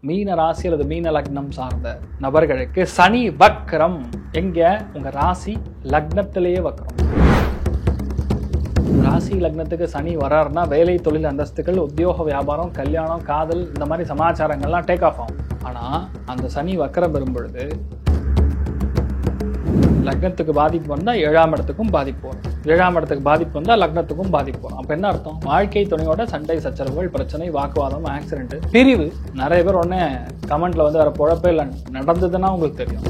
மீன ராசி அல்லது மீன லக்னம் சார்ந்த நபர்களுக்கு சனி வக்ரம். எங்க? உங்க ராசி லக்னத்திலேயே வக்ரம். ராசி லக்னத்துக்கு சனி வராருன்னா வேலை, தொழில், அந்தஸ்துகள், உத்தியோக, வியாபாரம், கல்யாணம், காதல், இந்த மாதிரி சமாச்சாரங்கள்லாம் டேக் ஆஃப் ஆகும். ஆனா அந்த சனி வக்ரம் பெறும் பொழுது லக்னத்துக்கு பாதிப்பு வந்தால் 7ஆம் இடத்துக்கும் பாதிப்பு வரும். 7ஆம் இடத்துக்கு பாதிப்பு வந்தால் லக்னத்துக்கும் பாதிப்பு வரும். அப்போ என்ன அர்த்தம்? வாழ்க்கை துணையோட சண்டை, சச்சரவுகள், பிரச்சனை, வாக்குவாதம், ஆக்சிடென்ட், பிரிவு. நிறைய பேர் உடனே கமெண்ட்ல வேற பொழப்பே இல்லை நடந்ததுன்னா உங்களுக்கு தெரியும்.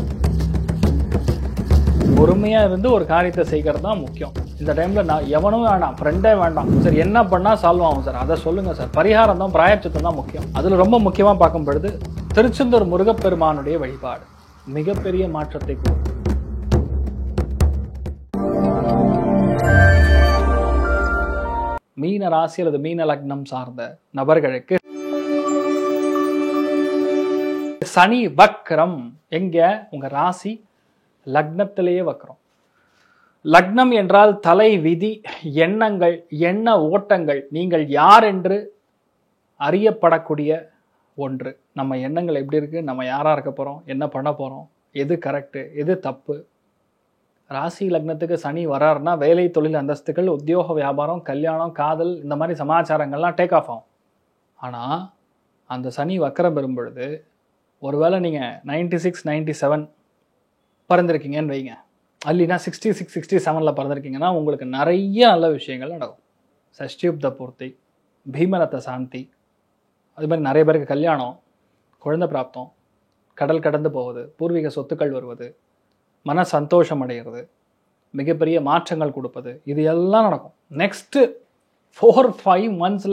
பொறுமையா இருந்து ஒரு காரியத்தை செய்கிறது தான் முக்கியம். இந்த டைம்ல நான் எவனும் வேண்டாம், ஃப்ரெண்டே வேண்டாம். சார் என்ன பண்ணா சால்வ் ஆகும் சார், அதை சொல்லுங்க சார். பரிகாரம் தான், பிராயச்சித்தம் தான் முக்கியம். அதுல ரொம்ப முக்கியமா பார்க்கும் பொழுது திருச்செந்தூர் முருகப்பெருமானுடைய வழிபாடு மிகப்பெரிய மாற்றத்தை கொடுக்கும். மீன ராசி அல்லது மீன லக்னம் சார்ந்த நபர்களுக்கு சனி வக்ரம். எங்க? உங்க ராசி லக்னத்திலேயே வக்ரம். லக்னம் என்றால் தலை விதி, எண்ணங்கள், எண்ண ஓட்டங்கள், நீங்கள் யார் என்று அறியப்படக்கூடிய ஒன்று. நம்ம எண்ணங்கள் எப்படி இருக்கு, நம்ம யாரா இருக்க போறோம், என்ன பண்ண போறோம், எது கரெக்டு, எது தப்பு. ராசி லக்னத்துக்கு சனி வராருன்னா வேலை, தொழில், அந்தஸ்துகள், உத்தியோக, வியாபாரம், கல்யாணம், காதல், இந்த மாதிரி சமாச்சாரங்கள்லாம் டேக் ஆஃப் ஆகும். ஆனால் அந்த சனி வக்கரம் பெறும் பொழுது ஒருவேளை நீங்கள் 96, 97 பிறந்திருக்கீங்கன்னு வைங்க, அல்லினா 66, 67 பிறந்திருக்கீங்கன்னா உங்களுக்கு நிறைய நல்ல விஷயங்கள் நடக்கும். சஷ்டியுப்த பூர்த்தி, பீமரத்த சாந்தி, அது மாதிரி நிறைய பேருக்கு கல்யாணம், குழந்தை பிராப்தம், கடல் கடந்து போவது, பூர்வீக சொத்துக்கள் வருவது, மன சந்தோஷம் அடைகிறது, மிகப்பெரிய மாற்றங்கள் கொடுப்பது, இது எல்லாம் நடக்கும். நெக்ஸ்ட்டு 4-5 months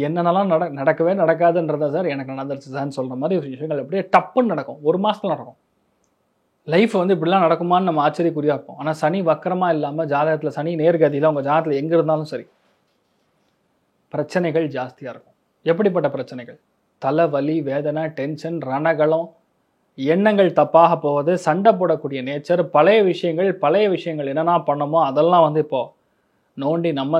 என்னென்னலாம் நடக்கவே நடக்காதுன்றத சார் எனக்கு நடந்துருச்சு சார்ன்னு சொல்கிற மாதிரி விஷயங்கள் அப்படியே டப்புன்னு நடக்கும். 1 மாதத்தில் நடக்கும். லைஃப் இப்படிலாம் நடக்குமான்னு நம்ம ஆச்சரியக்குறியாக இருப்போம். ஆனால் சனி வக்கரமாக இல்லாமல் ஜாதகத்தில் சனி நேர்கதியில் உங்கள் ஜாதகத்தில் எங்கே இருந்தாலும் சரி பிரச்சனைகள் ஜாஸ்தியாக இருக்கும். எப்படிப்பட்ட பிரச்சனைகள்? தலைவலி, வேதனை, டென்ஷன், ரணகலம், எண்ணங்கள் தப்பாக போவது, சண்டை போடக்கூடிய நேச்சர், பழைய விஷயங்கள் என்னென்னா பண்ணமோ அதெல்லாம் இப்போ நோண்டி நம்ம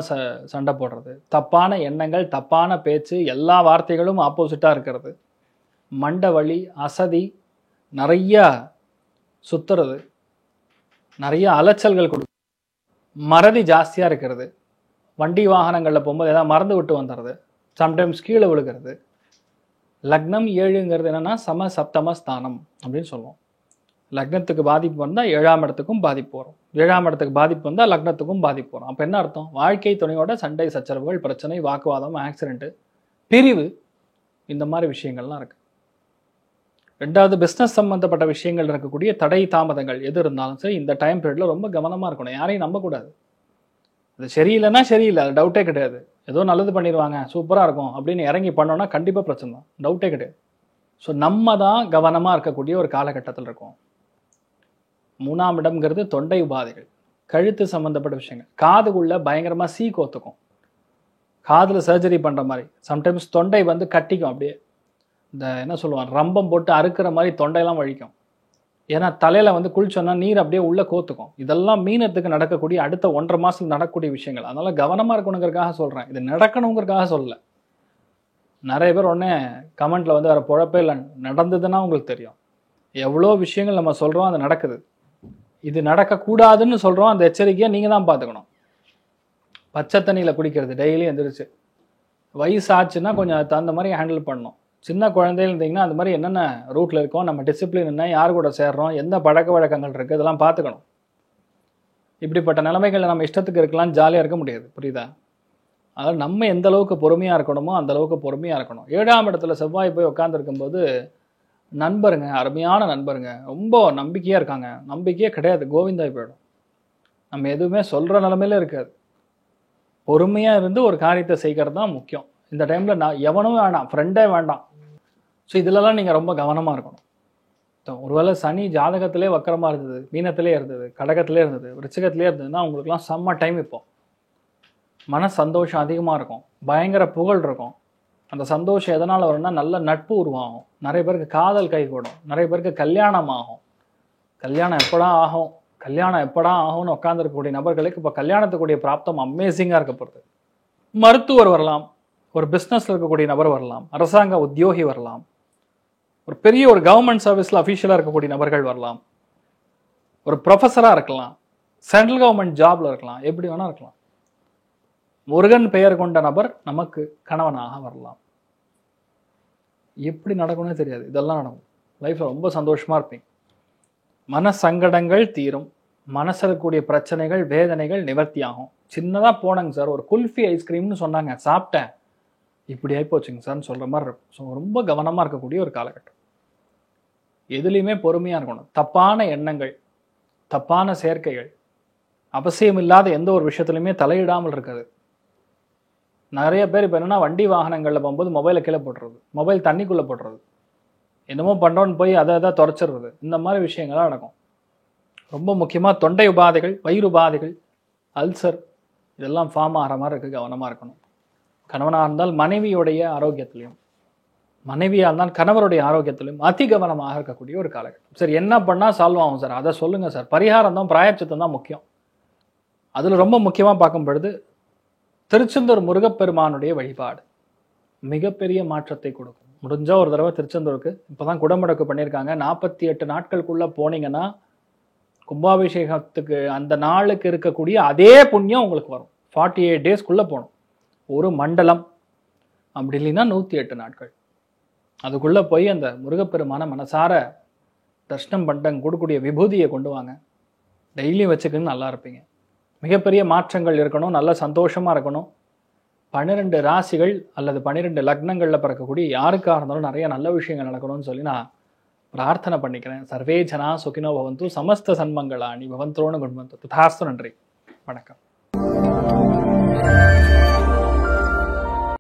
சண்டை போடுறது, தப்பான எண்ணங்கள், தப்பான பேச்சு, எல்லா வார்த்தைகளும் ஆப்போசிட்டாக இருக்கிறது, மண்டை வலி, அசதி, நிறைய சுத்துறது, நிறைய அலைச்சல்கள் கொடுக்கும், மறதி ஜாஸ்தியாக இருக்கிறது, வண்டி வாகனங்களில் போகும்போது ஏதாவது மறந்து விட்டு வந்துடுறது, சம்டைம்ஸ் கீழே விழுகிறது. லக்னம் 7ங்கிறது என்னன்னா சம சப்தம ஸ்தானம் அப்படின்னு சொல்லுவோம். லக்னத்துக்கு பாதிப்பு வந்தால் 7ஆம் இடத்துக்கும் பாதிப்பு வரும். 7ஆம் இடத்துக்கு பாதிப்பு வந்தால் லக்னத்துக்கும் பாதிப்பு வரும். அப்போ என்ன அர்த்தம்? வாழ்க்கை துணையோட சண்டை, சச்சரவுகள், பிரச்சனை, வாக்குவாதம், ஆக்சிடென்ட், பிரிவு, இந்த மாதிரி விஷயங்கள்லாம் இருக்கு. 2வது பிஸ்னஸ் சம்பந்தப்பட்ட விஷயங்கள் இருக்கக்கூடிய தடை, தாமதங்கள் எது இருந்தாலும் சரி இந்த டைம் பீரியட்ல ரொம்ப கவனமாக இருக்கணும். யாரையும் நம்பக்கூடாது. அது சரியில்லைன்னா சரியில்லை, அது டவுட்டே கிடையாது. ஏதோ நல்லது பண்ணிடுவாங்க, சூப்பராக இருக்கும் அப்படின்னு இறங்கி பண்ணோன்னா கண்டிப்பாக பிரச்சனை தான், டவுட்டே கிடையாது. ஸோ நம்ம தான் கவனமாக இருக்கக்கூடிய ஒரு காலகட்டத்தில் இருக்கும். 3ஆம் இடம்ங்கிறது தொண்டை உபாதைகள், கழுத்து சம்மந்தப்பட்ட விஷயங்கள், காதுக்குள்ளே பயங்கரமாக சீ கோத்துக்கும், காதில் சர்ஜரி பண்ணுற மாதிரி, சம்டைம்ஸ் தொண்டை கட்டிக்கும். அப்படியே இந்த என்ன சொல்லுவாங்க, ரம்பம் போட்டு அறுக்கிற மாதிரி தொண்டையெல்லாம் வலிக்கும். ஏன்னா தலையில் குளிச்சோன்னா நீர் அப்படியே உள்ளே கோத்துக்கும். இதெல்லாம் மீனத்துக்கு நடக்கக்கூடிய அடுத்த 1.5 மாதத்தில் நடக்கக்கூடிய விஷயங்கள். அதனால் கவனமாக இருக்கணுங்கிறதுக்காக சொல்கிறேன், இது நடக்கணுங்கிறதுக்காக சொல்லலை. நிறைய பேர் உடனே கமெண்ட்டில் வேறு பொழப்பே இல்லை நடந்ததுன்னா உங்களுக்கு தெரியும். எவ்வளோ விஷயங்கள் நம்ம சொல்கிறோம், அது நடக்குது. இது நடக்கக்கூடாதுன்னு சொல்கிறோம், அந்த எச்சரிக்கையை நீங்கள் தான் பார்த்துக்கணும். பச்சை தண்ணியில் குடிக்கிறது டெய்லி எந்திரிச்சு, வயசாச்சுன்னா கொஞ்சம் தகுந்த மாதிரி ஹேண்டில் பண்ணணும். சின்ன குழந்தைகள் இருந்தீங்கன்னா அந்த மாதிரி என்னென்ன ரூட்டில் இருக்கோம், நம்ம டிசிப்ளின் என்ன, யார் கூட சேர்றோம், எந்த பழக்க வழக்கங்கள் இருக்குது, இதெல்லாம் பார்த்துக்கணும். இப்படிப்பட்ட நிலைமைகளில் நம்ம இஷ்டத்துக்கு இருக்கலாம், ஜாலியாக இருக்க முடியாது. புரியுதா? அதாவது நம்ம எந்த அளவுக்கு பொறுமையாக இருக்கணுமோ அந்த அளவுக்கு பொறுமையாக இருக்கணும். 7ஆம் இடத்துல செவ்வாய் போய் உட்காந்துருக்கும்போது நண்பருங்க, அருமையான நண்பருங்க, ரொம்ப நம்பிக்கையாக இருக்காங்க, நம்பிக்கையே கிடையாது, கோவிந்தாய் போயிடும். நம்ம எதுவுமே சொல்கிற நிலைமையில இருக்காது. பொறுமையாக இருந்து ஒரு காரியத்தை செய்கிறது தான் முக்கியம். இந்த டைமில் நான் எவனும் வேண்டாம், ஃப்ரெண்டே வேண்டாம். ஸோ இதிலலாம் நீங்கள் ரொம்ப கவனமாக இருக்கணும். ஒருவேளை சனி ஜாதகத்திலே வக்கரமாக இருந்தது, மீனத்திலே இருந்தது, கடகத்திலே இருந்தது, விருச்சிகத்திலே இருந்ததுன்னா உங்களுக்குலாம் செம்ம டைம். இப்போ மன சந்தோஷம் அதிகமாக இருக்கும், பயங்கர புகழ் இருக்கும். அந்த சந்தோஷம் எதனால் வரும்னா நல்ல நட்பு உருவாகும், நிறைய பேருக்கு காதல் கைகூடும், நிறைய பேருக்கு கல்யாணம் ஆகும். கல்யாணம் எப்படா ஆகும்னு உட்காந்துருக்கக்கூடிய நபர்களுக்கு இப்போ கல்யாணத்துக்குரிய பிராப்தம் அமேசிங்காக இருக்க போகிறது. மருத்துவர் வரலாம், ஒரு பிஸ்னஸில் இருக்கக்கூடிய நபர் வரலாம், அரசாங்க உத்தியோகி வரலாம், ஒரு பெரிய ஒரு கவர்மெண்ட் சர்வீஸில் அஃபீஷியலாக இருக்கக்கூடிய நபர்கள் வரலாம், ஒரு ப்ரொஃபஸராக இருக்கலாம், சென்ட்ரல் கவர்மெண்ட் ஜாப்ல இருக்கலாம், எப்படி வேணா இருக்கலாம். முருகன் பெயர் கொண்ட நபர் நமக்கு கணவனாக வரலாம். எப்படி நடக்கும்னே தெரியாது, இதெல்லாம் நடக்கும். லைஃப்பில் ரொம்ப சந்தோஷமாக இருப்பீங்க. மன சங்கடங்கள் தீரும், மனசில் இருக்கக்கூடிய பிரச்சனைகள் வேதனைகள் நிவர்த்தி ஆகும். சின்னதாக போனங்க சார், ஒரு குல்ஃபி ஐஸ்கிரீம்னு சொன்னாங்க, சாப்பிட்டேன், இப்படி ஆகிப்போச்சுங்க சார்னு சொல்கிற மாதிரி இருக்கும். ஸோ ரொம்ப கவனமாக இருக்கக்கூடிய ஒரு காலகட்டம். எதுலேயுமே பொறுமையாக இருக்கணும். தப்பான எண்ணங்கள், தப்பான சேர்க்கைகள், அவசியம் இல்லாத எந்த ஒரு விஷயத்துலையுமே தலையிடாமல் இருக்குது. நிறைய பேர் இப்போ என்னென்னா வண்டி வாகனங்களில் போகும்போது மொபைலை கீழே போட்டுறது, மொபைல் தண்ணிக்குள்ளே போட்டுறது, என்னமோ பண்ணுறோன்னு போய் அதை துடைச்சிடுறது, இந்த மாதிரி விஷயங்கள்லாம் நடக்கும். ரொம்ப முக்கியமாக தொண்டை உபாதைகள், வயிறு உபாதைகள், அல்சர் இதெல்லாம் ஃபார்ம் ஆகிற மாதிரி இருக்குது, கவனமாக இருக்கணும். கணவனாக இருந்தால் மனைவியுடைய ஆரோக்கியத்திலையும், மனைவியாக இருந்தால் கணவருடைய ஆரோக்கியத்திலையும் அதி கவனமாக இருக்கக்கூடிய ஒரு காலகட்டம். சரி, என்ன பண்ணால் சால்வ் ஆகும் சார், அதை சொல்லுங்கள் சார். பரிகாரம் தான், பிராயச்சித்தம் தான் முக்கியம். அதில் ரொம்ப முக்கியமாக பார்க்கும் பொழுது திருச்செந்தூர் முருகப்பெருமானுடைய வழிபாடு மிகப்பெரிய மாற்றத்தை கொடுக்கும். முடிஞ்சால் ஒரு தடவை திருச்செந்தூருக்கு, இப்போ தான் குடமுடக்கு பண்ணியிருக்காங்க, 48 நாட்களுக்குள்ளே போனீங்கன்னா கும்பாபிஷேகத்துக்கு அந்த நாளுக்கு இருக்கக்கூடிய அதே புண்ணியம் உங்களுக்கு வரும். 48 டேஸ்க்குள்ளே போகணும். ஒரு மண்டலம், அப்படி இல்லைன்னா 108 நாட்கள். அதுக்குள்ளே போய் அந்த முருகப்பெருமான மனசார தர்ஷனம் பண்ணிட்டு கொடுக்கக்கூடிய விபூதியை கொண்டு வாங்க, டெய்லி வச்சுக்கன்னு நல்லா இருப்பீங்க. மிகப்பெரிய மாற்றங்கள் இருக்கணும், நல்ல சந்தோஷமாக இருக்கணும். 12 ராசிகள் அல்லது 12 லக்னங்களில் பிறக்கக்கூடிய யாருக்காக இருந்தாலும் நிறைய நல்ல விஷயங்கள் நடக்கணும்னு சொல்லி நான் பிரார்த்தனை பண்ணிக்கிறேன். சர்வே ஜனா சுகினோ பவந்து, சமஸ்த சன்மங்களாணி பவந்தோன்னு குண்வந்து. ததாஸ்து. நன்றி, வணக்கம்.